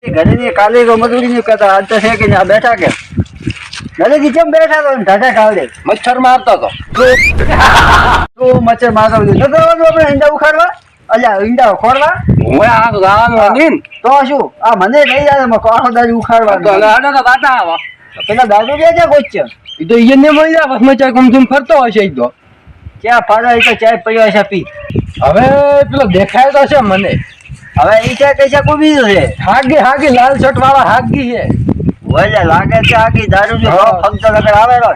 ઘરે કાલે મજૂરી નહીં કરતા આજ તો છે કે ના બેઠા કે ઘરે કેમ બેઠા તો ઢાઢા ખાવડે મચ્છર મારતો હતો તો મચ્છર મારતો આપણે ઈંડા ઉખાડવા અલ્યા ઈંડા ખોરવા હું આ ગાવાનું નીન તો શું આ મને લઈ જાય આખો દાડી ઉખાડવા તો લાડો તો બાટા આવો પેલા દાદુ બે છે ગોચ એ તો ઈ ને મળી જાય બસ મચ્છર કુમકુમ ફરતો હશે ઈ તો ક્યાં ફાડા એ તો ચાય પીવા છે પી હવે પેલો દેખાય તો છે મને હવે ઈ ચા કઈ કોઈ બીજું છે હાગી લાલ શર્ટ વાળા હાગી છે ઓલે લાગે છે આખી દારૂ જો ફંક્શન લગડ આવે રો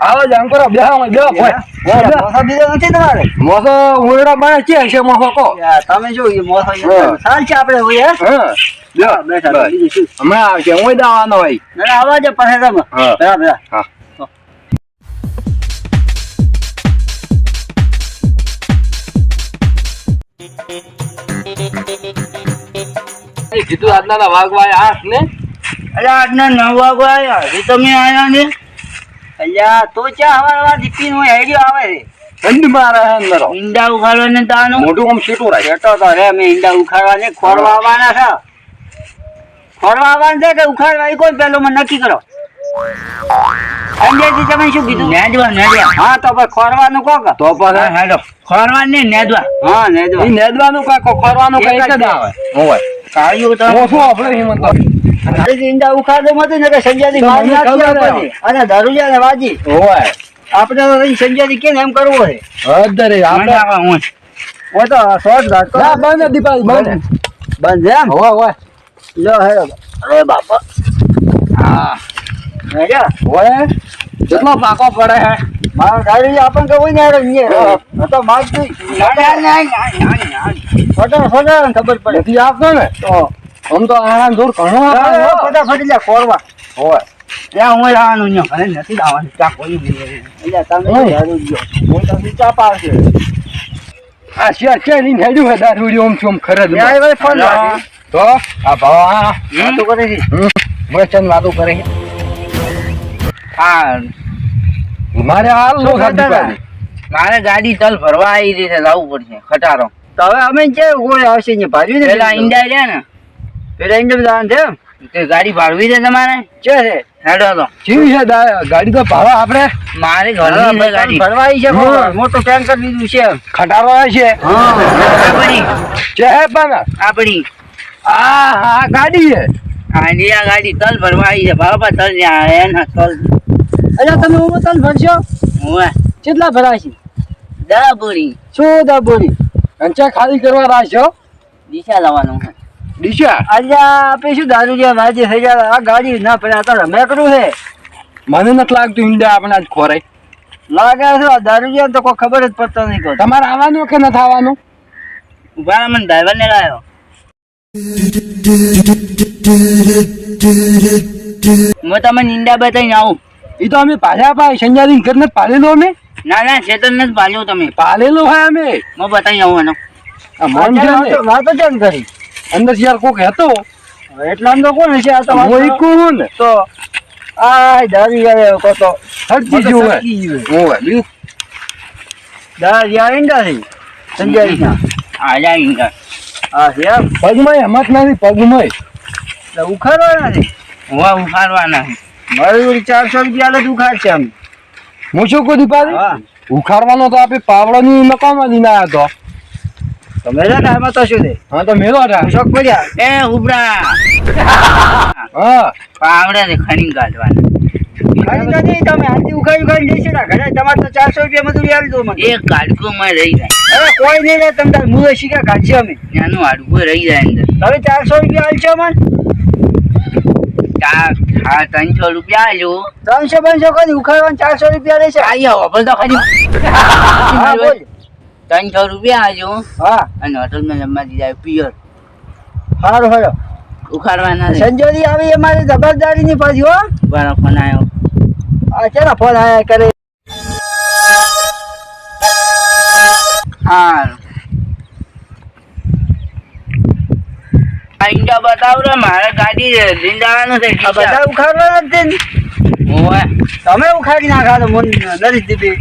આવો જ અંકરો બેહો મોસો બીજો નથી તમારે મોસો ઉરડા બને છે છે મોસો કો તમે જો એ મોસો સાલ છે આપણે હોય બેઠા બીજું શું હમણાં આવશે હું દાવાનો હોય ના આવા જ પાસે તમે બરાબર હા કીધું આજના વાગવા આઠ ને અરે આજના 9 વાગવા આવ્યા હજી તમે આવ્યા ને અલ્યા તો ચા હવા દીપી નો આઈડિયો આવે છે ઠંડી મારે અંદર ઈંડા ઉખાડવા ને તાનું મોઢું આમ સીટું રાખે બેઠો તો રે મેં ઈંડા ઉખાડવા ને ખોરવા આવવાના છે ખોરવા આવવાના છે કે ઉખાડવા એ કોઈ પેલો મને નક્કી કરો અંજેજી તમે શું કીધું નેદવા હા તો પછી ખોરવાનું કોક તો પછી હેલો ખોરવાનું ને નેદવા હા નેદવા ઈ નેદવાનું કા ખોરવાનું કઈ જ આવે હોય કાળિયું તો શું આપણે હિંમત ઈંડા ઉખાડે મત ને કે સંજયની મારી નાખી અને દારૂજા ને વાજી હોય આપણે તો સંજયની કેમ એમ કરવું છે અદરે આપણે હું ઓ તો શોર્ટ ઘાટ ના બંધ દીપાલી બંધ એમ હોય લો હેરો અરે બાપા હા હેરો હોય કેટલો પાકો પડે હે મારા ગાડી આપણ કે હોય ને યાર તો માર નહીં ફટાફટ ખબર પડે નથી આપતો ને તો આમ તો આરામ દૂર ઘણો ફટાફટ લે ખોરવા હોય ત્યાં હું લાવવાનું ન્યો અરે નથી લાવવાનું ચા કોઈ બી એટલે તમે દારૂ ગયો હું તમને ચા પાવશે આ શેર છે ની હેડું હે દારૂડી ઓમ છું ખરજ યાર ભાઈ ફોન તો આ ભવા વાતો કરે છે વચન વાતો કરે છે હા મારે હાલ લો મારે ગાડી તલ ભરવા આવી રહી છે લાવવું પડશે ખટારો તો હવે અમે જે કોઈ આવશે ને ભાડવી ને પેલા ઈંડા રહ્યા ને પેલા ઈંડા બધા છે તે ગાડી ભાડવી છે તમારે છે હેડો તો જીવ છે ગાડી તો ભાડો આપણે મારે ઘરની ગાડી ભરવા આવી છે મોટો ટેન્કર લીધું છે ખટારો છે હા આપણી છે પણ આપણી આ ગાડી છે આ ગાડી તલ ભરવા આવી છે બાપા તલ એના તલ અચ્છા તમે હું તલ ભરશો હું કેટલા ભરાશી દાબોરી શું દાબોરી અંચા ખાલી કરવા રાખ્યો દિશા લાવવાનું છે દિશા અલ્યા આપે શું દારૂ જે વાજે થઈ જાય આ ગાડી ના પડે તો રમેકડું છે મને નથી લાગતું ઈંડા આપણે આજ ખોરાય લાગે છે દારૂ જે તો કોઈ ખબર જ પડતો નહીં કોઈ તમારે આવવાનું કે નથી આવવાનું ઉભા મને ડ્રાઈવર ને લાવ્યો હું તમને ઈંડા બતાવીને આવું એ તો અમે પાછા પાય સંજાદી ઘર નથી પાલેલો અમે ના ના ચેતન નથી પાલ્યો તમે પાલેલો હોય અમે હું બતાવી આવું એનો મન છે વાતો કેમ કરી અંદર યાર કોક હતો એટલા તો કોણ છે આ તો મોઈ કોણ તો આ દારૂ યાર કો તો હરજી જેવું હોય દારૂ યાર ઈંડા છે સંજય ના આ જા ઈંડા આ છે પગમાં હિંમત નથી પગમાં ઉખાડવાના છે હોવા ઉખાડવાના છે મારી 400 રૂપિયા લે ઉખાડ છે અમે હું શું કહું દીપાલી ઉખાડવાનો તો આપણે પાવડાની મકાનમાં લઈને આવ્યા તો તમે એમાં તો શું છે હા તો મેલો શોખ પડ્યા એ ઉભરા હા પાવડા ને ખણી કાઢવાના તમે હાથી ઉખાડી દેશે ને ઘરે તમારે તો 400 રૂપિયા મજૂરી આવી દો મને એક કાઢકો માં રહી જાય અરે કોઈ નહીં રે તમે મુએ શીખા કાઢશે અમે એનું હાડકો રહી જાય અંદર તમે 400 રૂપિયા આલશો મને 300 રૂપિયા આલ્યો 300 કોઈ ઉખાડવાના 400 રૂપિયા રહેશે આઈ આવો બોલ તો ખાલી હા બોલ 300 રૂપિયા આલ્યો હા અને હોટલમાં જમવા દીધા પિયર સારું હાલો ઉખાડવાના સંજોરી આવી અમારી જબરદારી ની પાછી હો બરાબર ફોન આવ્યો આ ચેના ફોન આયા કરે હા ઈંડા બતાવ રે મારે ગાડી લીંદાવાનું છે બધા ઉખાડવાના છે ઓય તમે ઉખાડી નાખા તો મન નરી દીધી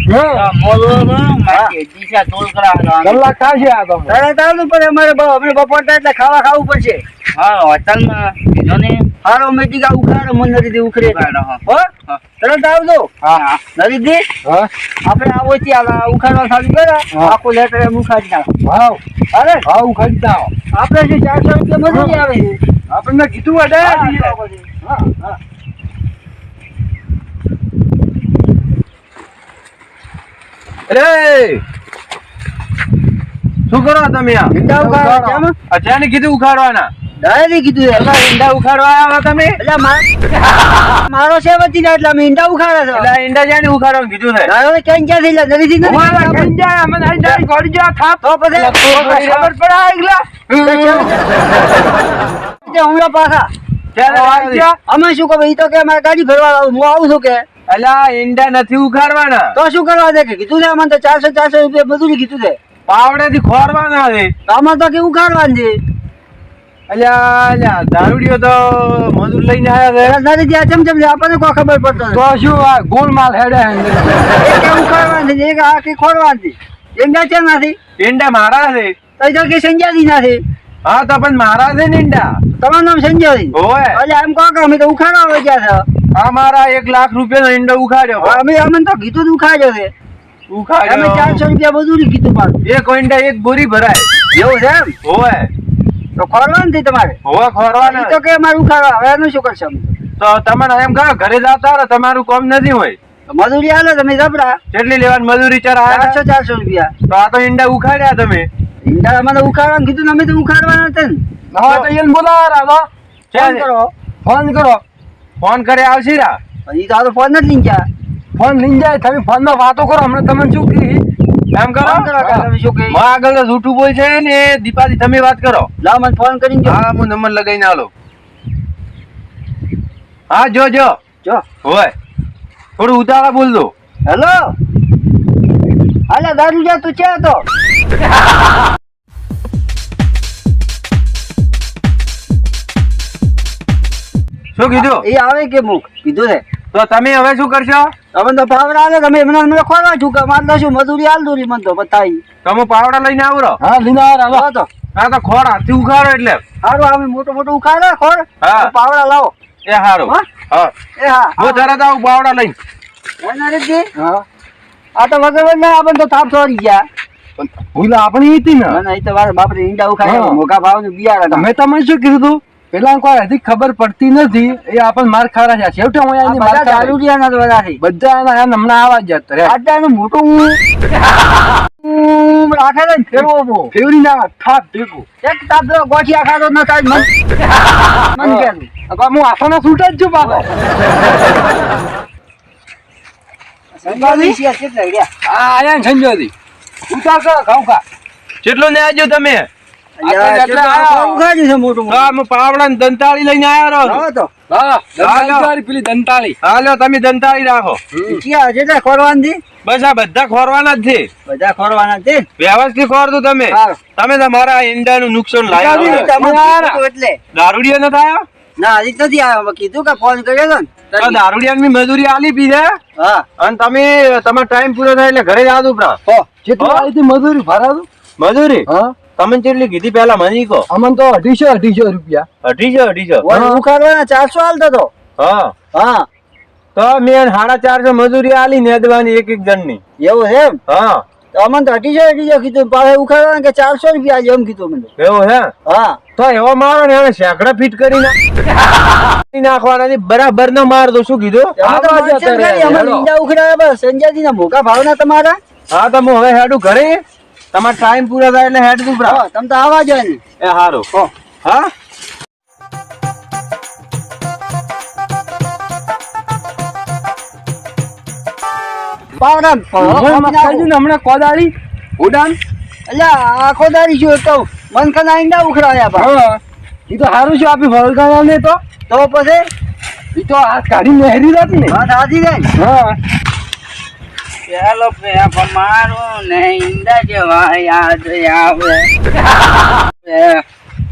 મોલો મારી દિશા તોલ કરાવવાનો કલાક થાશે આ તો અરે તાલું પણ અમારે અમે બપોર એટલે ખાવા ખાવું પડશે હા હોટલમાં કીધો ને હારો મેટિકા ઉખાડો મને નથી ઉખડે હો તરત આવજો હા નથી દે આપણે આવો ત્યાં ઉખાડવા ચાલુ કરે આખો લેટર એમ ઉખાડી નાખો હા અરે હા ઉખાડી જાઓ આપણે જે 400 રૂપિયા મજૂરી આવે છે આપણને કીધું અડે હા હા અરે શું કરો તમે આ ઈંડા ઉખાડો કેમ અચાનક કીધું ઉખાડવાના ડાયરી કીધું એટલે ઈંડા ઉખાડવા આવ્યા તમે એટલે મારો છે વધી ના એટલે અમે ઈંડા ઉખાડે છે એટલે ઈંડા જાને ઉખાડવાનું કીધું છે હવે કેમ ક્યાં થઈ જાય નથી અમારા કંજા અમને આઈ જાય ગોડી જા થાપ તો પછી ખબર પડે આગલા હમણાં પાછા ચાલો આવી જા અમે શું કહે ઈ તો કે અમારે ગાડી ભરવા આવું હું આવું છું કે અલા ઈંડા નથી ઉખાડવાના તો શું કરવા દે કે કીધું છે અમને તો 400 રૂપિયા મજૂરી કીધું છે પાવડેથી ખોરવાના છે આમાં તો કે ઉખાડવાનું છે અલ્યા અલ્યા દારૂડિયો તો મજૂર લઈને આવ્યા છે નથી ત્યાં ચમચમ આપણને કોઈ ખબર પડતો તો શું આ ગોળ માલ હેડે એક ઉખાડવાનું છે એક આ કે ખોરવાનું છે ઈંડા છે નથી ઈંડા મારા છે તો કે સંજ્યાદી નથી હા તો પણ મારા છે ને ઈંડા તમારું નામ સંજય ઓય એટલે એમ કહો કે અમે તો ઉખાડવા વેચ્યા છે આ મારા 1 લાખ રૂપિયાનો ઈંડો ઉખાડ્યો અમે તો કીધું જ ઉખાડ્યો છે અમે ઉખાડ્યો 400 રૂપિયા મજૂરી કીધું પાછું એક ઈંડા એક બોરી ભરાય એવું છે એમ ઓય તો ખોરવાનું છે તમારે ઓય ખોરવાના ઈ તો કે અમારે ઉખાડવા હવે એનું શું કરશે અમે તો તમારે એમ કહો ઘરે જતા રહો તમારું કામ નથી હોય તો મજૂરી આલો તમે જબરા કેટલી લેવાની મજૂરી ચાર 400 રૂપિયા તો આ તો ઈંડા ઉખાડ્યા તમે ઈંડા અમે ઉખાડવાનું કીધું ને અમે તો ઉખાડવાના હતા ને હવે તો એને બોલાવા રાવા ફોન કરો ફોન કરો ફોન કરે આવશે રા ઈ તો ફોન જ લઈને ગયા ફોન લઈને જાય તમે ફોન માં વાતો કરો હમણાં તમને શું કહી એમ કરો ફોન કરો કે તમે શું કહી માં આગળ તો જૂઠું બોલ છે ને દીપાજી તમે વાત કરો લાવ મને ફોન કરીને જો હા હું નંબર લગાઈને આલો હા જો જો જો હોય થોડું ઉતાળા બોલ દો હેલો હાલે દારૂ જા તું છે તો શું કીધું એ આવે કે મુક કીધું છે તો તમે હવે શું કરશો તમે તો પાવર આલે તમે મને ખોરવા છું કે મારે તો શું મજૂરી આલ દોરી મને તો બતાવી તમે પાવડા લઈને આવરો હા લઈને આવો તો હા તો ખોડ હાથથી ઉખાડો એટલે સારું આવે મોટો મોટો ઉખાડે ખોર હા પાવડા લાવો એ હારું હા એ હા હું તરત આવું પાવડા લઈને નરેશજી હા આ તો વગર ના આપણને તો થાપ છોડી ગયા ભૂલ આપણી હતી ને ના એ તો મારા બાપરે ઈંડા ઉખાડે મોટા ભાવનું બિયારણ મેં તમને શું કીધું તું પેલા કોઈ હજી ખબર પડતી નથી એ આપણને માર ખારા છે છેવટે હું એની માર દારૂડિયા ના બધા છે બધા એના હમણાં આવા જ રે આટલાનું મોટું રાખે ને ફેરવો બહુ ફેવરી ના થાપ ભેગું એક તાપ ગોઠિયા ખાતો ન થાય મન કેતું હું આસાના છૂટ જ છું બાપા સંભાળી છે કેટલા ગયા હા આયા સંજોદી ઉતાર કરો ખાવ ખા કેટલો ને આજો તમે ઉખાડ્યું છે મોટું પાવડા ને દંતાળી લઈને આવ્યા રહો તો પેલી દંતાળી હાલો તમે દંતાળી રાખો જેટલા ખોરવાની બસ આ બધા ખોરવાના જ છે બધા ખોરવાના છે વ્યવસ્થિત ખોરતું તમે તમે તમારા ઈંડા નું નુકસાન લાવ્યા એટલે દારૂડિયો ન થાય ના હજી નથી આવ્યો કીધું કે ફોન કર્યો ને દારૂડિયા ની મજૂરી આલી પીધે હા અને તમે તમારો ટાઈમ પૂરો થાય એટલે ઘરે જાદુ કેટલી આલી મજૂરી ભરાતું મજૂરી હા તમે કેટલી કીધી પેલા મને કહો અમને તો 250 રૂપિયા 250 ઉખાડવાના 400 હાલતો તો હા હા તો મેં 450 મજૂરી આલી નેદવાની એક જણ ની એવું છે એમ હા તો અમને તો 250 કીધું પાછા ઉખાડવાના કે 400 રૂપિયા આજે એમ કીધું મને એવું હે હા તો એવો મારો ને એને સેકડા ફીટ કરી નાખવાના બરાબર નો માર દો શું કીધું ઈંડા ઉખડાયા સંજયજી ના મોકા ભાવના તમારા હા તો હું હવે હેડું ઘરે તમારો ટાઈમ પૂરો થાય એટલે હેડ દઉં તમે તો આવા જાય ને એ હારું હા હમણાં કોદાળી ઉડાન એટલે આખો દાડી જો તો મન ખાના ઈંડા ઉખડાયા એ તો સારું છે આપી વળગાયા ને તો પછી એ તો આ કાઢી નહેરી હતી ને વાત સાચી જાય હા ચાલો પેપ મારું ને ઈંડા જેવા યાદ આવે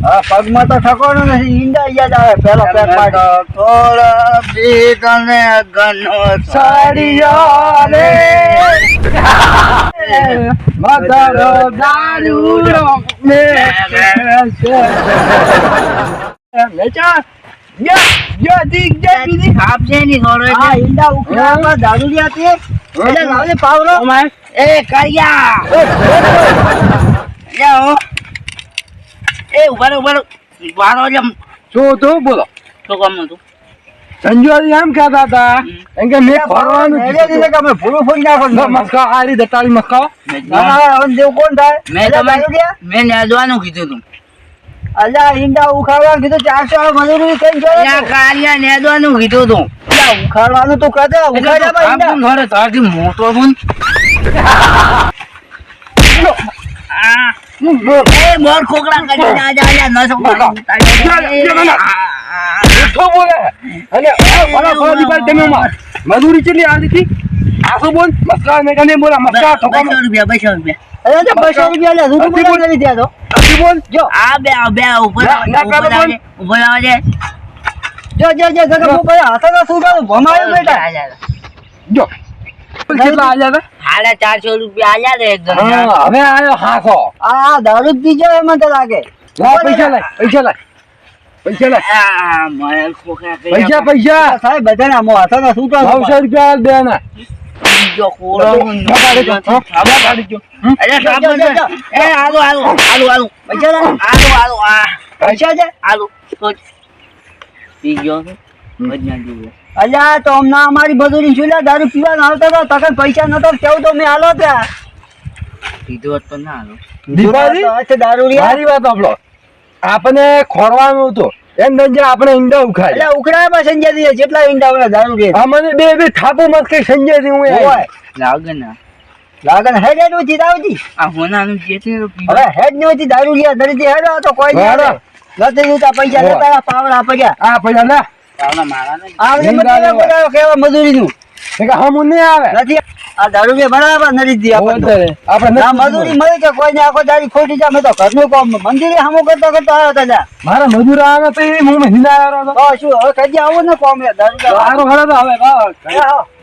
હા પગમાં તો ઠકોનો નથી ઈંડા યાદ આવે પેલો પેક પાડી થોડા બીક અને ગનો સાડિયા રે મધરો દારૂડો મે લેચા યા દીક જે બીજી આપજે ની થોડો આ ઈંડા ઉખડામાં દારૂડિયા તે એટલે લાવને પાવરો એ કરિયા લ્યો એ ઉભારો વારો જેમ શું તું બોલો શું કામ હતું સંજુવાજી એમ કહેતા હતા એમ કે મેં ફરવાનું કે અમે ભૂલું ફોડી નાખો મસ્કા આ રીતે તાળી મસ્કા દેવ કોણ થાય મેં નેદવાનું કીધું તું અલ્યા ઈંડા ઉખાડવાનું કીધું 400 મજૂરી કઈ ગયો કાલિયા નેદવાનું કીધું તું ઉખાડવાનું તો કદે ઉખાડ્યા ઈંડા ઘરે તારથી મોટો બન એ મોર ખોકડા કરી જા ન સમજો બોલે અને તમે મજૂરી કેટલી આવી હતી આસો બોલ મસ્કા ને કને બોલા મસ્કા ₹200 અરે 200 રૂપિયા લે રૂપિયા બોલ કરી દે તો બોલ જો આ બે ઉપર આવજે જો ઉપર હાથનો સુગાડો ભમાયો બેટા જો કેટલા આલ્યા હતા ₹450 આલ્યા રે એકદમ હવે આયો હાસો આ દારૂ જ પીજો એમાં તો લાગે પૈસા લાય પૈસા સાહેબ બધાને આમો હાથનો સુગાડો ₹900 દેના જો કોરો અરે સાહેબ એ આલુ પૈસા છે આલુ તો પી ગયો બજના દીવે અલ્યા તો હમણાં અમારી મજૂરી છુલા દારૂ પીવા આવતા હતા તકન પૈસા નતો કેવું તો મેં આલો ત્યાં કીધું તો ના આલો દીવાળી દારૂ મારી વાત આપણો આપણે ખોરવાનું હતું એમ ધંજે આપણે ઈંડા ઉખાય એટલે ઉખડામાં સંજય દી જેટલા ઈંડા હોય દારૂ રે આ મને બે થાપો મત કઈ સંજય દી હું લાગન હેડ હેડ ઉતી દાવજી આ હોનાનું જેટલી હવે હેડ ને ઉતી દારૂ લિયા દરજી હેડ તો કોઈ નહીં લતે ઉતા પૈસા લેતા પાવડા પડ્યા આ પૈસા ના પાવડા મારા ને આવડે મત બોલાવો કેવા મજૂરી નું કે હમ નહીં આવે નથી આ દારૂ કે બરાબર નથી દી આપણે આ મજૂરી મળે કે કોઈ ને આખો દાડી ખોટી જા મે તો ઘરનું કામ મંદિરે હમો કરતા આવ્યો તા મારા મજૂર આવે તો એ હું મહિના આવ્યો તો શું હવે કદી આવું ને કોમ દારૂ સારો હવે